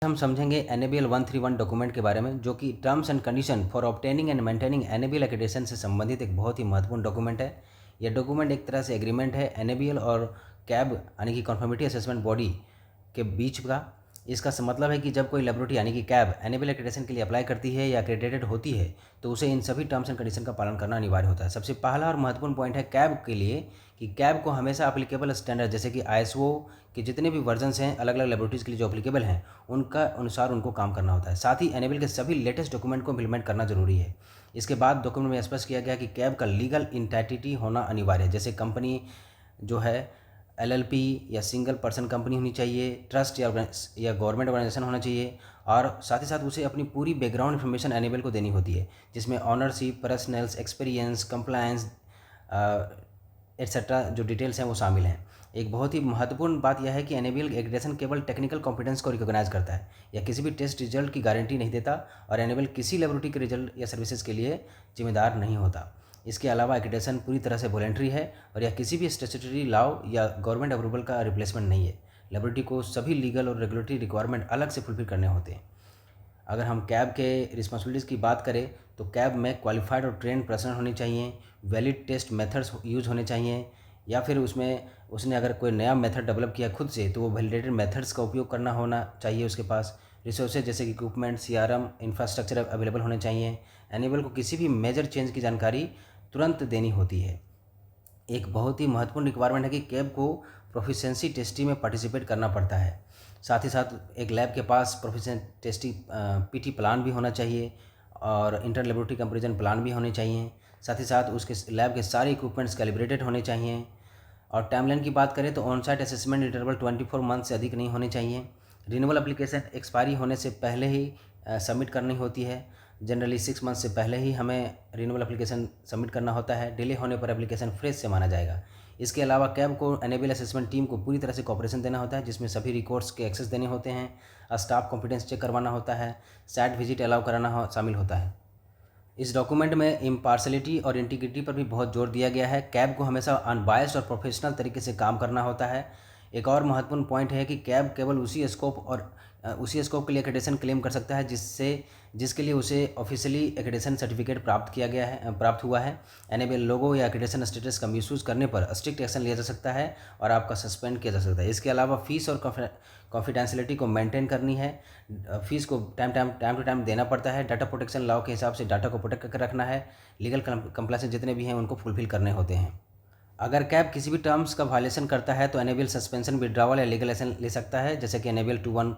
हम समझेंगे NABL 131 document के बारे में, जो कि terms and condition for obtaining and maintaining NABL accreditation से संबंधित एक बहुत ही महत्वपूर्ण डॉक्यूमेंट है। यह डॉक्यूमेंट एक तरह से एग्रीमेंट है NABL और कैब यानी कि कन्फर्मिटी असेसमेंट बॉडी के बीच का। इसका मतलब है कि जब कोई लेबोरेटरी यानी कि कैब NABL एक्रेडिटेशन के लिए अप्लाई करती है या एक्रेडिटेड होती है तो उसे इन सभी टर्म्स एंड कंडीशन का पालन करना अनिवार्य होता है। सबसे पहला और महत्वपूर्ण पॉइंट है कैब के लिए कि कैब को हमेशा एप्लीकेबल स्टैंडर्ड जैसे कि ISO के जितने भी वर्जन्स हैं अलग अलग लेबोरेटरीज़ के लिए जो एप्लीकेबल हैं उनका अनुसार उनको काम करना होता है। साथ ही NABL के सभी लेटेस्ट डॉक्यूमेंट को इम्प्लीमेंट करना जरूरी है। इसके बाद डॉक्यूमेंट में स्पष्ट किया गया कि कैब का लीगल इंटाइटिटी होना अनिवार्य है, जैसे कंपनी जो है LLP या सिंगल पर्सन कंपनी होनी चाहिए, ट्रस्ट या गवर्नमेंट ऑर्गेनाइजेशन होना चाहिए, और साथ ही साथ उसे अपनी पूरी बैकग्राउंड इन्फॉर्मेशन NABL को देनी होती है, जिसमें ownership, personals, experience, compliance etcetera जो डिटेल्स हैं वो शामिल हैं। एक बहुत ही महत्वपूर्ण बात यह है कि NABL एक्रेडिटेशन केवल टेक्निकल कॉम्पिटेंस को रिकॉग्नाइज करता है, यह किसी भी टेस्ट रिजल्ट की गारंटी नहीं देता, और NABL किसी लेबोरेटरी के रिजल्ट या सर्विसेज के लिए जिम्मेदार नहीं होता। इसके अलावा एक्रेडिटेशन पूरी तरह से वॉलंटरी है और यह किसी भी स्टैट्यूटरी लॉ या गवर्नमेंट अप्रूवल का रिप्लेसमेंट नहीं है। लेबोरेटरी को सभी लीगल और रेगुलेटरी रिक्वायरमेंट अलग से फुलफिल करने होते हैं। अगर हम कैब के रिस्पॉन्सिबिलिटीज़ की बात करें तो कैब में क्वालिफाइड और ट्रेंड पर्सन होनी चाहिए, वैलिड टेस्ट मेथड्स यूज होने चाहिए, या फिर उसमें उसने अगर कोई नया मेथड डेवलप किया खुद से तो वो वैलिडेटेड मेथड्स का उपयोग करना होना चाहिए उसके पास। रिसोर्सेज जैसे कि इक्विपमेंट, CRM, इंफ्रास्ट्रक्चर अवेलेबल होने चाहिए। NABL को किसी भी मेजर चेंज की जानकारी तुरंत देनी होती है। एक बहुत ही महत्वपूर्ण रिक्वायरमेंट है कि कैब को प्रोफिशिएंसी टेस्टिंग में पार्टिसिपेट करना पड़ता है। साथ ही साथ एक लैब के पास प्रोफिशिएंसी टेस्टिंग PT प्लान भी होना चाहिए और इंटर लेबोरेटरी कंपैरिजन प्लान भी होने चाहिए। साथ ही साथ उसके लैब के सारे इक्विपमेंट्स कैलिब्रेटेड होने चाहिए। और टाइमलाइन की बात करें तो on site assessment interval 24 month से अधिक नहीं होने चाहिए। रिन्यूअल एप्लीकेशन एक्सपायरी होने से पहले ही सबमिट करनी होती है। जनरली 6 मंथ से पहले ही हमें रिन्यूअल एप्लीकेशन सबमिट करना होता है। डिले होने पर एप्लीकेशन फ्रेश से माना जाएगा। इसके अलावा कैब को NABL असेसमेंट टीम को पूरी तरह से कॉपरेशन देना होता है, जिसमें सभी रिकॉर्ड्स के एक्सेस देने होते हैं, स्टाफ कॉम्पिटेंस चेक करवाना होता है, साइट विजिट अलाउ कराना शामिल होता है। इस डॉक्यूमेंट में इम्पार्शलिटी और इंटीग्रिटी पर भी बहुत जोर दिया गया है। कैब को हमेशा अनबायस्ड और प्रोफेशनल तरीके से काम करना होता है। एक और महत्वपूर्ण पॉइंट है कि कैब केवल उसी स्कोप के लिए एक्रेडिटेशन क्लेम कर सकता है जिसके लिए उसे ऑफिशियली एक्रेडिटेशन सर्टिफिकेट प्राप्त हुआ है। NABL लोगो या एक्रेडिटेशन स्टेटस का मिसयूज़ करने पर स्ट्रिक्ट एक्शन लिया जा सकता है और आपका सस्पेंड किया जा सकता है। इसके अलावा फीस और कॉन्फिडेंशियलिटी को मेंटेन करनी है। फीस को टाइम टू टाइम देना पड़ता है। डाटा प्रोटेक्शन लॉ के हिसाब से डाटा को प्रोटेक्ट करके रखना है। लीगल कंप्लायंस जितने भी हैं उनको फुलफिल करने होते हैं। अगर कैब किसी भी टर्म्स का वायलेशन करता है तो NABL सस्पेंशन, विड्रॉवल या लीगल एक्शन ले सकता है, जैसे कि NABL 21